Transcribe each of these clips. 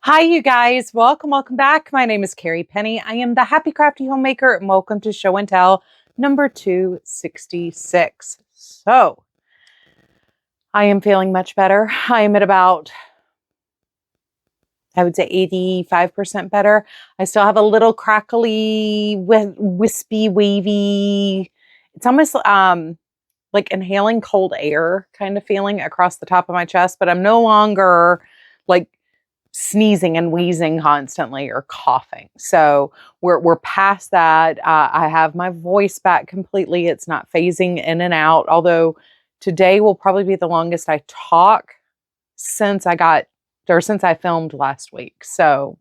Hi, you guys. Welcome back. My name is Carrie Penny. I am the Happy Crafty Homemaker, and welcome to Show and Tell number 266. So, I am feeling much better. I am at about, I would say 85% better. I still have a little crackly, wispy, wavy. It's almost like inhaling cold air kind of feeling across the top of my chest, but I'm no longer like sneezing and wheezing constantly or coughing. So we're past that. I have my voice back completely. It's not phasing in and out. Although today will probably be the longest I talk since since I filmed last week. So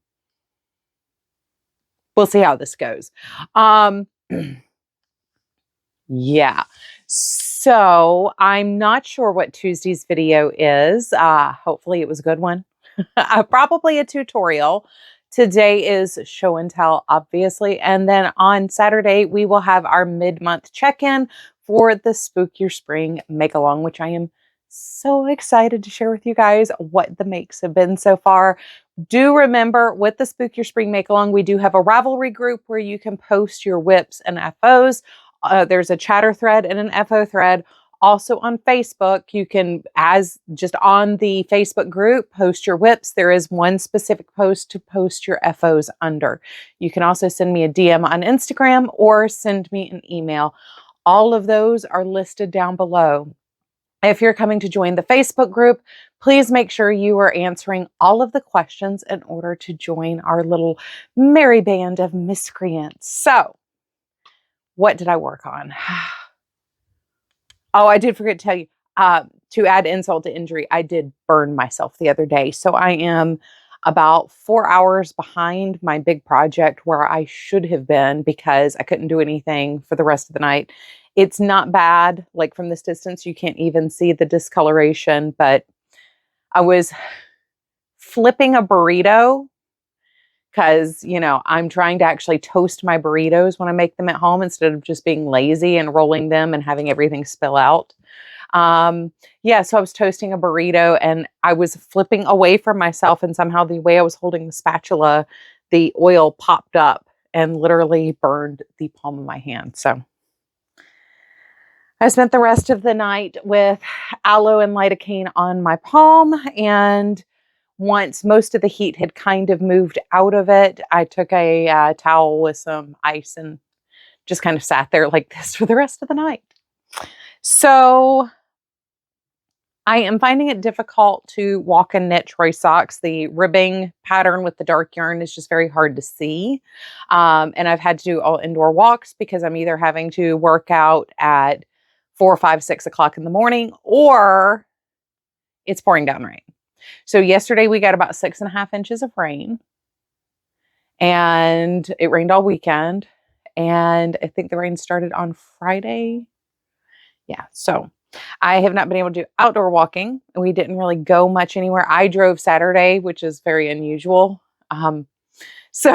we'll see how this goes. Yeah. So I'm not sure what Tuesday's video is. Hopefully it was a good one. Probably a tutorial. Today is show and tell, obviously. And then on Saturday, we will have our mid-month check-in for the Spook Your Spring make-along, which I am so excited to share with you guys what the makes have been so far. Do remember, with the Spook Your Spring make-along, we do have a Ravelry group where you can post your WIPs and FOs. There's a chatter thread and an FO thread. Also on Facebook, you can, as just on the Facebook group, post your WIPs. There is one specific post to post your FOs under. You can also send me a DM on Instagram or send me an email. All of those are listed down below. If you're coming to join the Facebook group, please make sure you are answering all of the questions in order to join our little merry band of miscreants. So, what did I work on? Oh, I did forget to tell you, to add insult to injury, I did burn myself the other day. So I am about 4 hours behind my big project where I should have been because I couldn't do anything for the rest of the night. It's not bad. Like from this distance, you can't even see the discoloration, but I was flipping a burrito because, I'm trying to actually toast my burritos when I make them at home instead of just being lazy and rolling them and having everything spill out. So I was toasting a burrito and I was flipping away from myself, and somehow the way I was holding the spatula, the oil popped up and literally burned the palm of my hand. So I spent the rest of the night with aloe and lidocaine on my palm, and once most of the heat had kind of moved out of it, I took a towel with some ice and just kind of sat there like this for the rest of the night. So I am finding it difficult to walk and knit Troy socks. The ribbing pattern with the dark yarn is just very hard to see. And I've had to do all indoor walks because I'm either having to work out at 4, 5, 6 o'clock in the morning, or it's pouring down rain. So yesterday we got about 6.5 inches of rain, and it rained all weekend. And I think the rain started on Friday. Yeah. So I have not been able to do outdoor walking. We didn't really go much anywhere. I drove Saturday, which is very unusual. So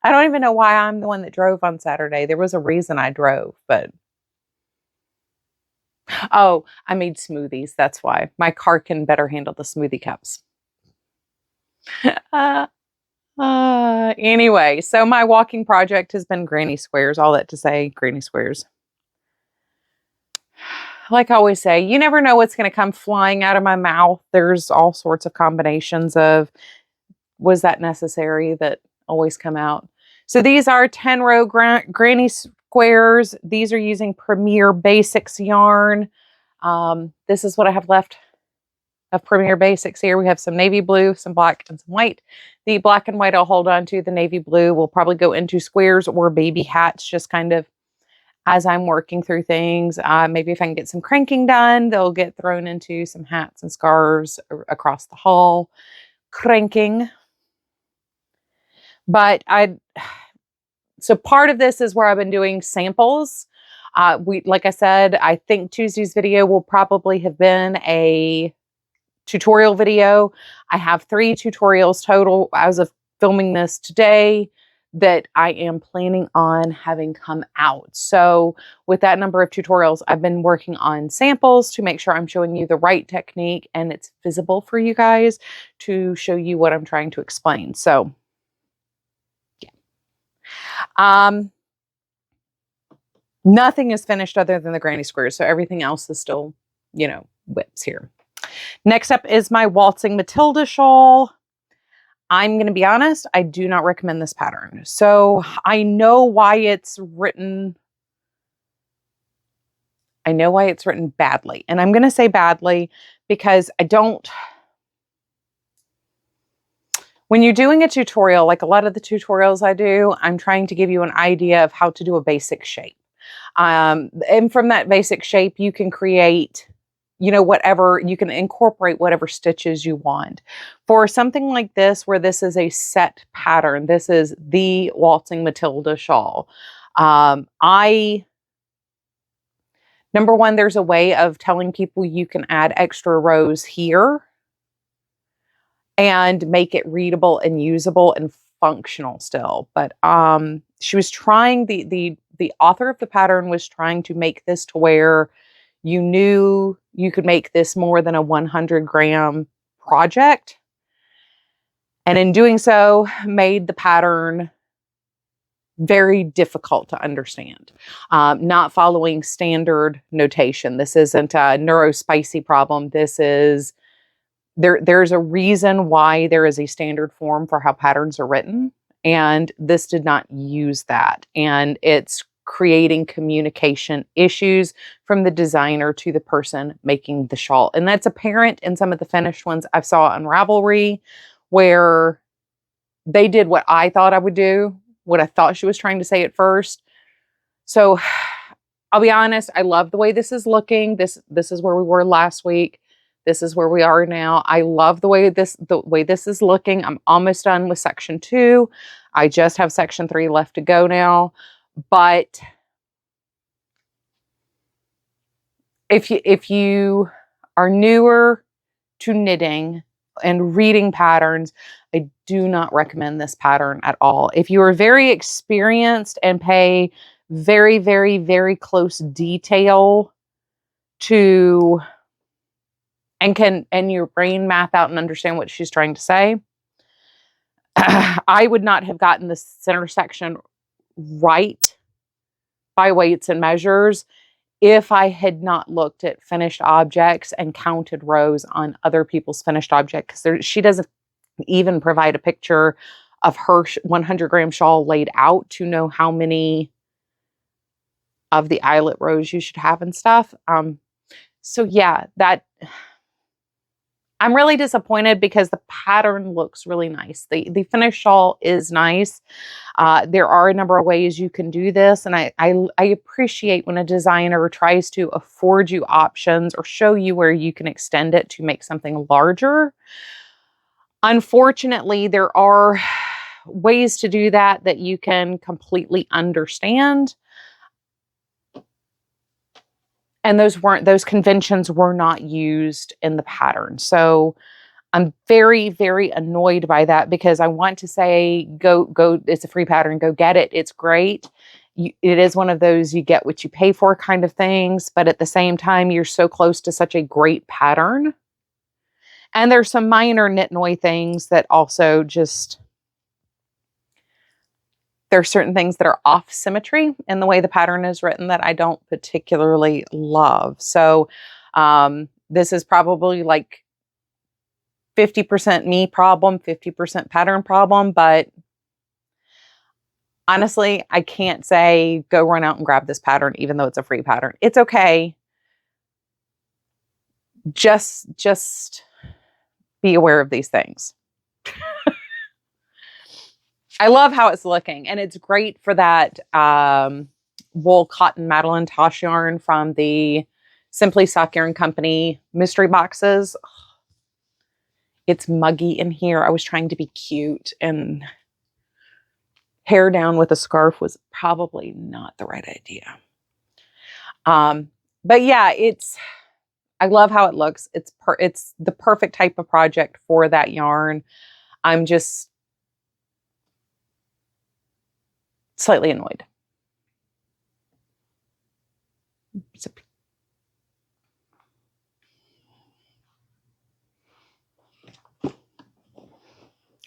I don't even know why I'm the one that drove on Saturday. There was a reason I drove, but oh, I made smoothies. That's why. My car can better handle the smoothie cups. Anyway, so my walking project has been granny squares. All that to say, granny squares. Like I always say, you never know what's going to come flying out of my mouth. There's all sorts of combinations of, was that necessary, that always come out. So these are 10-row granny squares. These are using Premier Basics yarn. This is what I have left of Premier Basics here. We have some navy blue, some black, and some white. The black and white I'll hold on to. The navy blue will probably go into squares or baby hats, just kind of as I'm working through things. Maybe if I can get some cranking done, they'll get thrown into some hats and scarves across the hall. Cranking. But so part of this is where I've been doing samples. Like I said, I think Tuesday's video will probably have been a tutorial video. I have 3 tutorials total as of filming this today. that I am planning on having come out. So with that number of tutorials, I've been working on samples to make sure I'm showing you the right technique and it's visible for you guys to show you what I'm trying to explain. So yeah. Nothing is finished other than the granny squares. So everything else is still, WIPs here. Next up is my Walting Matilda shawl. I'm going to be honest, I do not recommend this pattern. So I know why it's written. I know why it's written badly. And I'm going to say badly because when you're doing a tutorial, like a lot of the tutorials I do, I'm trying to give you an idea of how to do a basic shape. And from that basic shape, you can create, whatever, you can incorporate whatever stitches you want. For something like this, where this is a set pattern, this is the Walting Matilda shawl. Number one, there's a way of telling people you can add extra rows here and make it readable and usable and functional still. But she was trying, the author of the pattern was trying to make this to where you knew you could make this more than a 100-gram project. And in doing so, made the pattern very difficult to understand. Not following standard notation. This isn't a neurospicy problem. This is, there's a reason why there is a standard form for how patterns are written. And this did not use that. And it's creating communication issues from the designer to the person making the shawl. And that's apparent in some of the finished ones I saw on Ravelry, where they did what I thought I would do, what I thought she was trying to say at first. So I'll be honest, I love the way this is looking. This is where we were last week. This is where we are now. I love the way this is looking. I'm almost done with section 2. I just have section 3 left to go now. But if you are newer to knitting and reading patterns, I do not recommend this pattern at all. If you are very experienced and pay very, very, very close detail to, and your brain math out and understand what she's trying to say, I would not have gotten the center section right by weights and measures if I had not looked at finished objects and counted rows on other people's finished objects. Because she doesn't even provide a picture of her 100-gram shawl laid out to know how many of the eyelet rows you should have and stuff. So yeah, I'm really disappointed because the pattern looks really nice. The finished shawl is nice. There are a number of ways you can do this, and I appreciate when a designer tries to afford you options or show you where you can extend it to make something larger. Unfortunately, there are ways to do that you can completely understand. And those conventions were not used in the pattern. So I'm very, very annoyed by that because I want to say, go, it's a free pattern, go get it. It's great. It is one of those you get what you pay for kind of things. But at the same time, you're so close to such a great pattern. And there's some minor nitnoy things that also just, there's certain things that are off symmetry in the way the pattern is written that I don't particularly love. So this is probably like 50% me problem, 50% pattern problem. But honestly, I can't say go run out and grab this pattern, even though it's a free pattern. It's okay. Just be aware of these things. I love how it's looking, and it's great for that wool cotton Madeline Tosh yarn from the Simply Sock Yarn Company mystery boxes. It's muggy in here. I was trying to be cute, and hair down with a scarf was probably not the right idea. But yeah, I love how it looks. It's the perfect type of project for that yarn. I'm just slightly annoyed.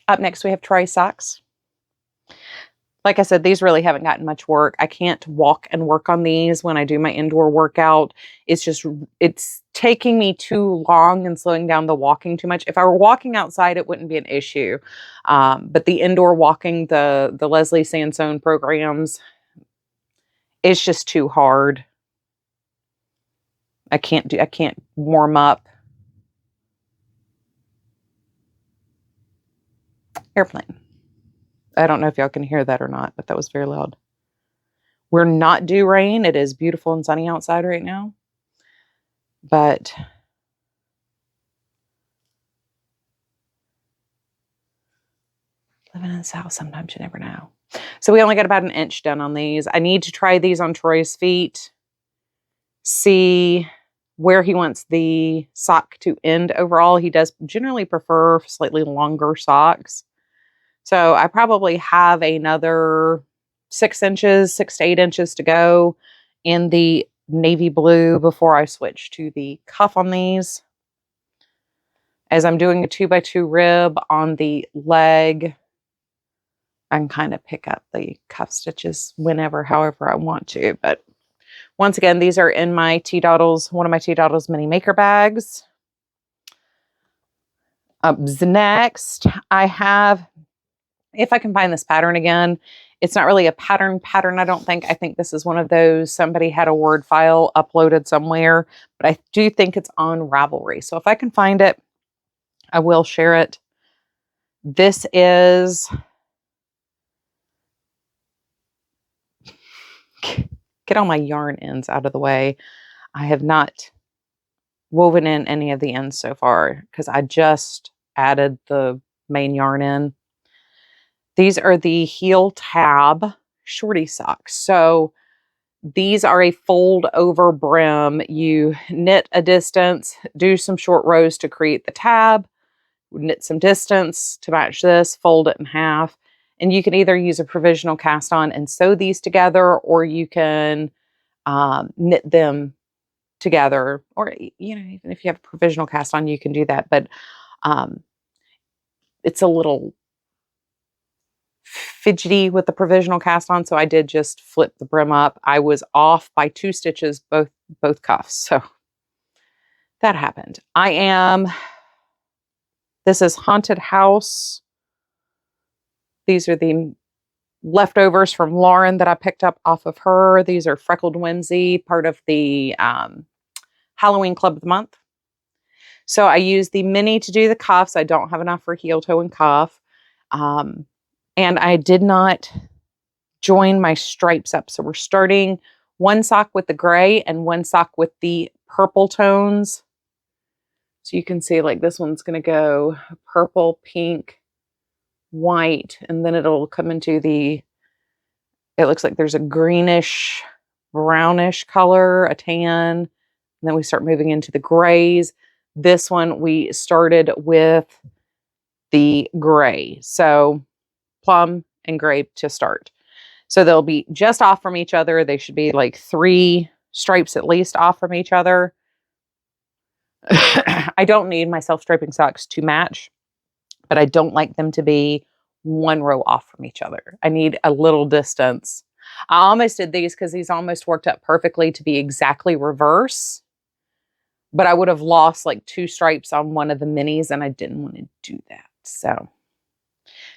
Up next, we have Troy socks. Like I said, these really haven't gotten much work. I can't walk and work on these when I do my indoor workout. It's taking me too long and slowing down the walking too much. If I were walking outside, it wouldn't be an issue. But the indoor walking, the Leslie Sansone programs, it's just too hard. I can't warm up. Airplane. I don't know if y'all can hear that or not, but that was very loud. We're not due rain. It is beautiful and sunny outside right now. But living in the South, sometimes you never know. So we only got about an inch done on these. I need to try these on Troy's feet. See where he wants the sock to end overall. He does generally prefer slightly longer socks. So I probably have another 6 inches, 6 to 8 inches to go in the navy blue before I switch to the cuff on these. As I'm doing a 2x2 rib on the leg, I can kind of pick up the cuff stitches whenever, however I want to. But once again, these are in my T-Doddles, one of my T-Doddles mini maker bags. Up next, I have, if I can find this pattern again, it's not really a pattern, I don't think. I think this is one of those, somebody had a Word file uploaded somewhere, but I do think it's on Ravelry. So if I can find it, I will share it. This is, get all my yarn ends out of the way. I have not woven in any of the ends so far because I just added the main yarn in. These are the heel tab shorty socks. So these are a fold over brim. You knit a distance, do some short rows to create the tab, knit some distance to match this, fold it in half. And you can either use a provisional cast on and sew these together, or you can knit them together, or, you know, even if you have a provisional cast on, you can do that. But it's a little fidgety with the provisional cast on, so I did just flip the brim up. I was off by 2 stitches, both cuffs, so that happened. This is Haunted House. These are the leftovers from Lauren that I picked up off of her. These are Freckled Whimsy, part of the Halloween Club of the Month. So I used the mini to do the cuffs. I don't have enough for heel, toe, and cuff. And I did not join my stripes up. So we're starting one sock with the gray and one sock with the purple tones. So you can see, like, this one's going to go purple, pink, white, and then it'll come into it looks like there's a greenish, brownish color, a tan, and then we start moving into the grays. This one, we started with the gray. So plum and gray to start. So they'll be just off from each other. They should be like 3 stripes at least off from each other. I don't need my self-striping socks to match, but I don't like them to be 1 row off from each other. I need a little distance. I almost did these because these almost worked up perfectly to be exactly reverse, but I would have lost like 2 stripes on one of the minis, and I didn't want to do that. So,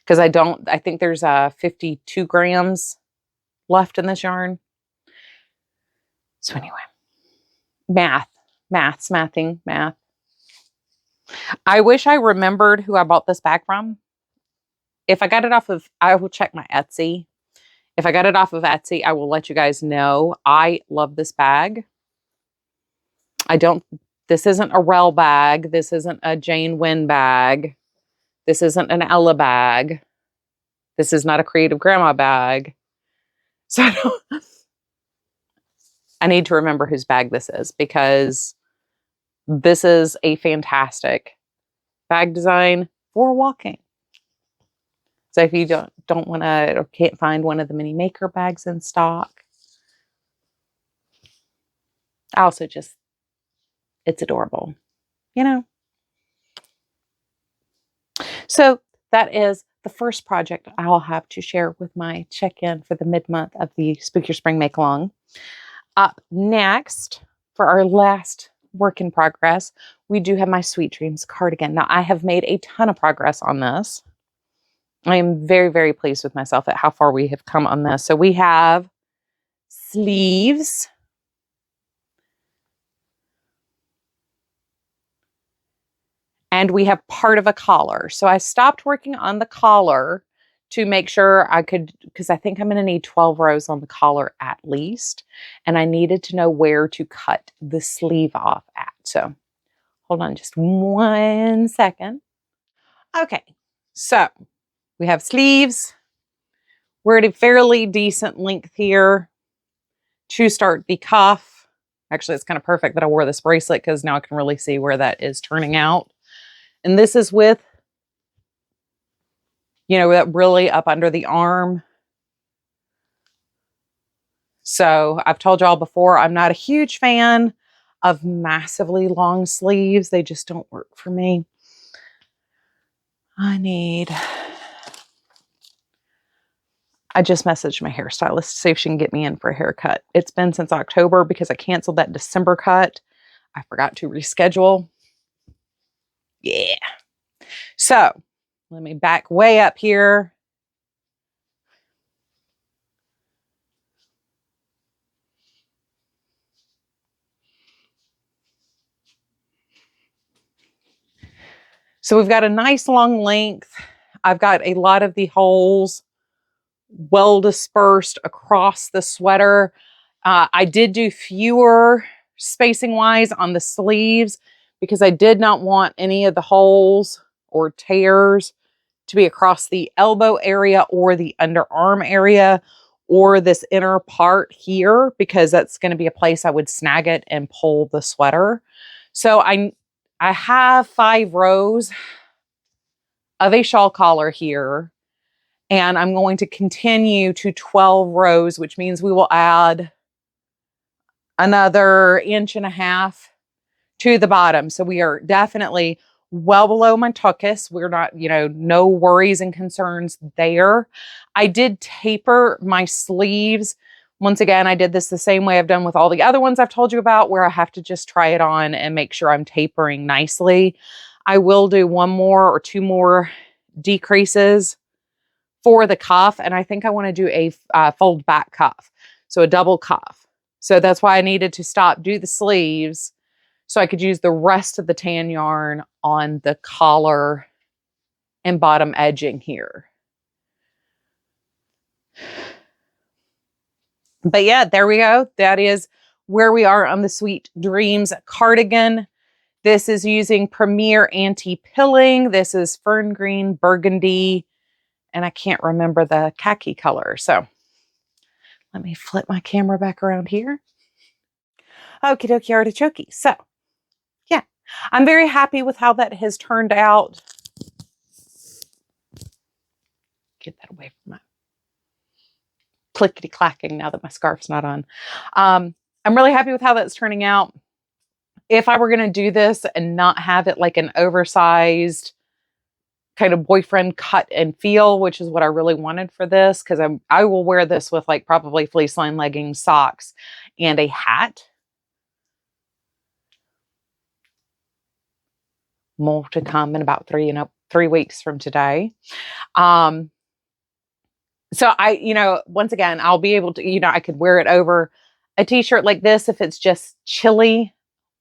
because I think there's 52 grams left in this yarn. So anyway, math. I wish I remembered who I bought this bag from. If I got it off of, I will check my Etsy. If I got it off of Etsy, I will let you guys know. I love this bag. This isn't a Rel bag. This isn't a Jane Wynn bag. This isn't an Ella bag. This is not a Creative Grandma bag. So I need to remember whose bag this is, because this is a fantastic bag design for walking. So if you don't want to or can't find one of the mini maker bags in stock, I also just, it's adorable, you know? So that is the first project I'll have to share with my check-in for the mid-month of the Spook Your Spring Make Along. Up next, for our last work in progress, we do have my Sweet Dreams cardigan. Now, I have made a ton of progress on this. I am very, very pleased with myself at how far we have come on this. So we have sleeves. And we have part of a collar. So I stopped working on the collar to make sure I could, because I think I'm going to need 12 rows on the collar at least. And I needed to know where to cut the sleeve off at. So hold on just 1 second. Okay, so we have sleeves. We're at a fairly decent length here to start the cuff. Actually, it's kind of perfect that I wore this bracelet because now I can really see where that is turning out. And this is with, you know, that really up under the arm. So I've told y'all before, I'm not a huge fan of massively long sleeves. They just don't work for me. I just messaged my hairstylist to see if she can get me in for a haircut. It's been since October because I canceled that December cut. I forgot to reschedule. Yeah. So let me back way up here. So we've got a nice long length. I've got a lot of the holes well dispersed across the sweater. I did do fewer spacing wise on the sleeves because I did not want any of the holes or tears to be across the elbow area or the underarm area or this inner part here, because that's going to be a place I would snag it and pull the sweater. So I have 5 rows of a shawl collar here, and I'm going to continue to 12 rows, which means we will add another 1.5 inches to the bottom. So we are definitely well below my tuchus. We're not, you know, no worries and concerns there. I did taper my sleeves. Once again, I did this the same way I've done with all the other ones I've told you about, where I have to just try it on and make sure I'm tapering nicely. I will do 1 more or 2 more decreases for the cuff, and I think I want to do a fold back cuff, so a double cuff. So that's why I needed to stop, do the sleeves, so I could use the rest of the tan yarn on the collar and bottom edging here. But yeah, there we go. That is where we are on the Sweet Dreams cardigan. This is using Premier Anti-Pilling. This is fern green, burgundy, and I can't remember the khaki color. So let me flip my camera back around here. Okie dokie artichoke. So yeah, I'm very happy with how that has turned out. Get that away from my clickety clacking now that my scarf's not on. I'm really happy with how that's turning out. If I were going to do this and not have it like an oversized kind of boyfriend cut and feel, which is what I really wanted for this, because I will wear this with like probably fleece line leggings, socks, and a hat. More to come in about 3 weeks from today. So once again, I'll be able to, I could wear it over a t-shirt like this if it's just chilly,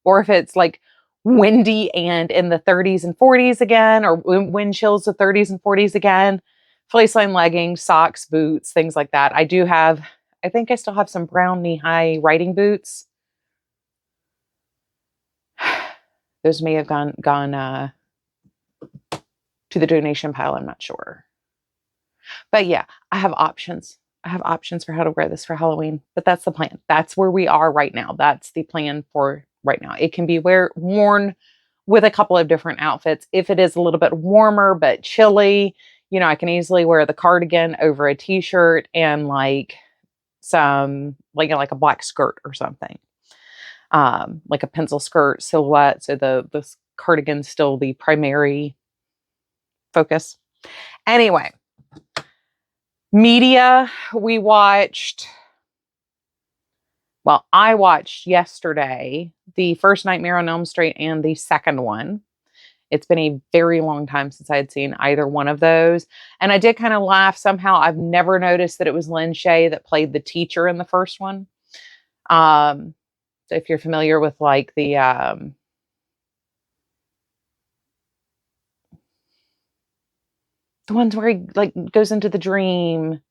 or if it's like windy and in the 30s and 40s again, or wind chills the 30s and 40s again. Fleece line leggings, socks, boots, things like that. I think I still have some brown knee-high riding boots. Those may have gone to the donation pile. I'm not sure. But yeah, I have options. I have options for how to wear this for Halloween, but that's the plan. That's where we are right now. That's the plan for right now. It can be worn with a couple of different outfits. If it is a little bit warmer but chilly, you know, I can easily wear the cardigan over a t-shirt and like some, like a black skirt or something. Like a pencil skirt silhouette. So the cardigan's still the primary focus. Anyway, media, we watched, well, I watched yesterday the first Nightmare on Elm Street and the second one. It's been a very long time since I had seen either one of those. And I did kind of laugh. Somehow I've never noticed that it was Lynn Shay that played the teacher in the first one. So if you're familiar with like the ones where he like goes into the dream.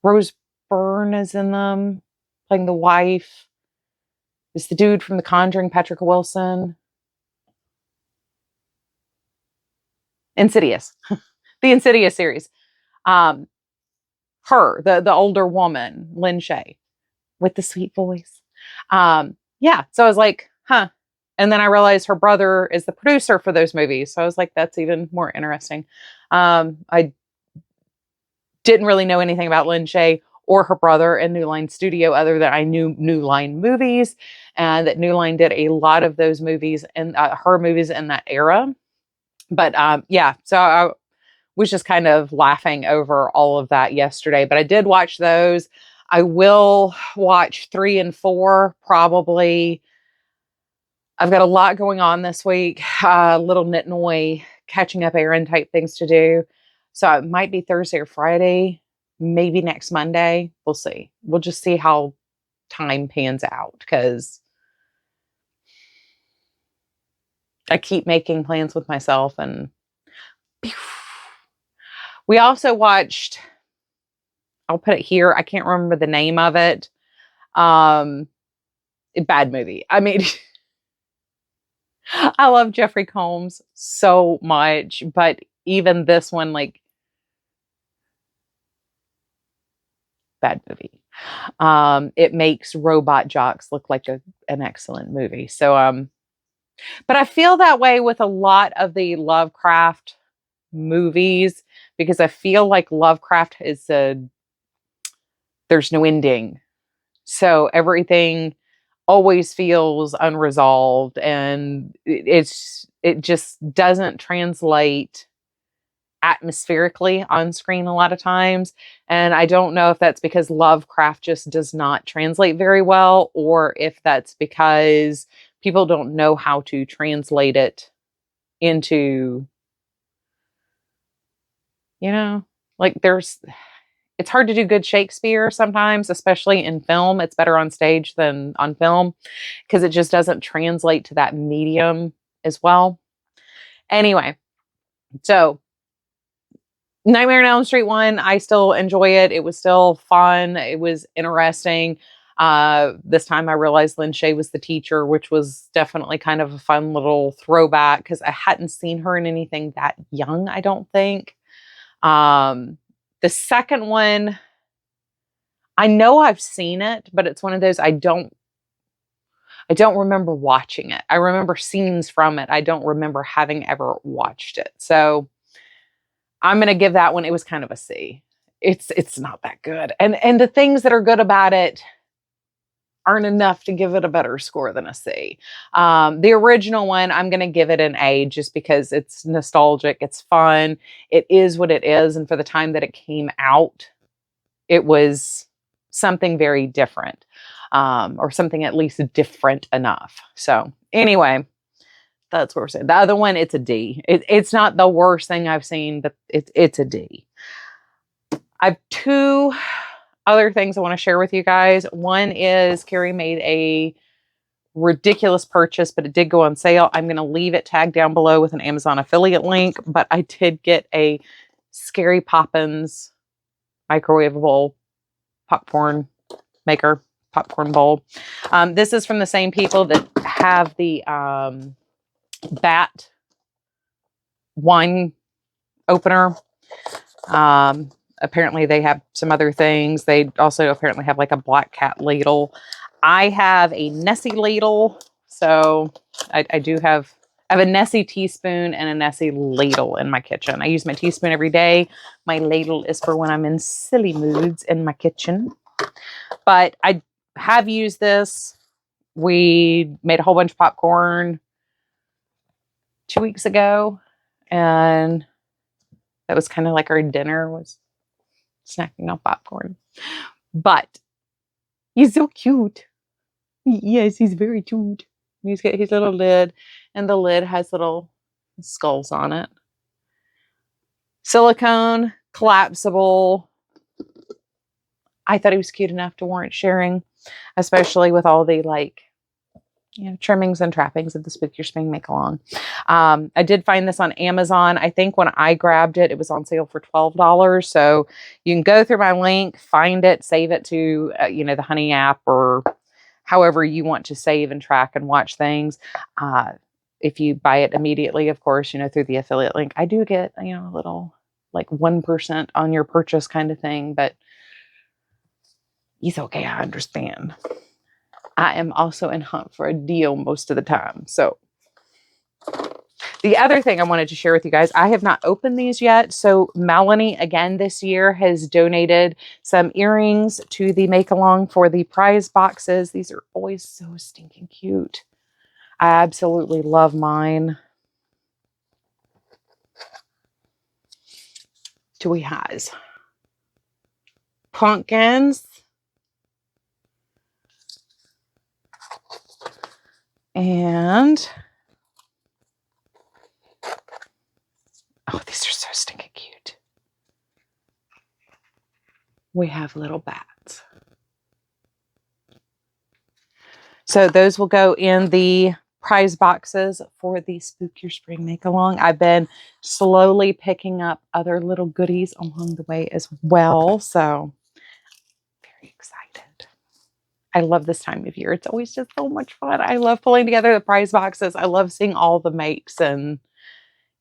Rose Byrne is in them, playing the wife. It's the dude from The Conjuring, Patrick Wilson. Insidious. The Insidious series. Her, the older woman, Lynn Shay, with the sweet voice. Yeah, so I was like, huh. And then I realized her brother is the producer for those movies. So I was like, that's even more interesting. I didn't really know anything about Lynn Shay or her brother in New Line Studio other than I knew New Line movies, and that New Line did a lot of those movies and her movies in that era. But yeah, so I was just kind of laughing over all of that yesterday, but I did watch those. I will watch 3 and 4 probably. I've got a lot going on this week, little Knit-Noy, catching up errand type things to do. So it might be Thursday or Friday, maybe next Monday. We'll see. We'll just see how time pans out because I keep making plans with myself. And we also watched, I'll put it here, I can't remember the name of it. A bad movie. I mean, I love Jeffrey Combs so much, but even this one, like, bad movie. It makes Robot Jocks look like an excellent movie. So, but I feel that way with a lot of the Lovecraft movies because I feel like Lovecraft is there's no ending. So everything always feels unresolved, and it just doesn't translate atmospherically on screen a lot of times. And I don't know if that's because Lovecraft just does not translate very well, or if that's because people don't know how to translate it into, you know, like it's hard to do good Shakespeare sometimes, especially in film. It's better on stage than on film because it just doesn't translate to that medium as well. Anyway, so Nightmare on Elm Street 1, I still enjoy it. It was still fun. It was interesting. This time I realized Lynn Shay was the teacher, which was definitely kind of a fun little throwback because I hadn't seen her in anything that young, I don't think. The second one, I know I've seen it, but it's one of those I don't remember watching it. I remember scenes from it. I don't remember having ever watched it. So I'm going to give that one, it was kind of a C. It's not that good. And the things that are good about it aren't enough to give it a better score than a C. The original one, I'm going to give it an A just because it's nostalgic. It's fun. It is what it is. And for the time that it came out, it was something very different, or something at least different enough. So anyway, that's what we're saying. The other one, it's a D. It's not the worst thing I've seen, but it's a D. I have 2 other things I want to share with you guys. One is Carrie made a ridiculous purchase, but it did go on sale. I'm going to leave it tagged down below with an Amazon affiliate link, but I did get a Scary Poppins microwavable popcorn maker, popcorn bowl. This is from the same people that have the Bat wine opener. Apparently they have some other things. They also apparently have like a Black Cat ladle. I have a Nessie ladle. So I do have I have a Nessie teaspoon and a Nessie ladle in my kitchen. I use my teaspoon every day. My ladle is for when I'm in silly moods in my kitchen. But I have used this. We made a whole bunch of popcorn 2 weeks ago. And that was kind of like our dinner, was snacking on popcorn. But he's so cute. Yes, he's very cute. He's got his little lid, and the lid has little skulls on it. Silicone, collapsible. I thought he was cute enough to warrant sharing, especially with all the trimmings and trappings of the Spook Your Spring Make-Along. I did find this on Amazon. I think when I grabbed it, it was on sale for $12. So you can go through my link, find it, save it to the Honey app, or however you want to save and track and watch things. If you buy it immediately, of course, through the affiliate link, I do get, a little 1% on your purchase kind of thing, but it's okay. I understand. I am also in hunt for a deal most of the time. So the other thing I wanted to share with you guys, I have not opened these yet. So Melanie, again, this year has donated some earrings to the Make-Along for the prize boxes. These are always so stinking cute. I absolutely love mine. We has pumpkins. And oh, these are so stinking cute. We have little bats. So those will go in the prize boxes for the Spook Your Spring Make-Along. I've been slowly picking up other little goodies along the way as well. So very excited. I love this time of year. It's always just so much fun. I love pulling together the prize boxes. I love seeing all the makes, and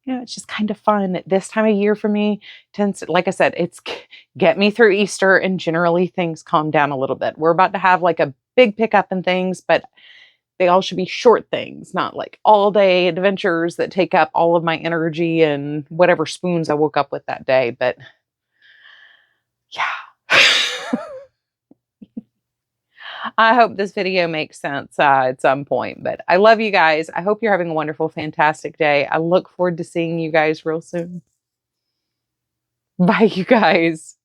it's just kind of fun. This time of year for me tends to, like I said, it's get me through Easter, and generally things calm down a little bit. We're about to have a big pickup in things, but they all should be short things, not all day adventures that take up all of my energy and whatever spoons I woke up with that day. But yeah. I hope this video makes sense at some point, but I love you guys. I hope you're having a wonderful, fantastic day. I look forward to seeing you guys real soon. Bye, you guys.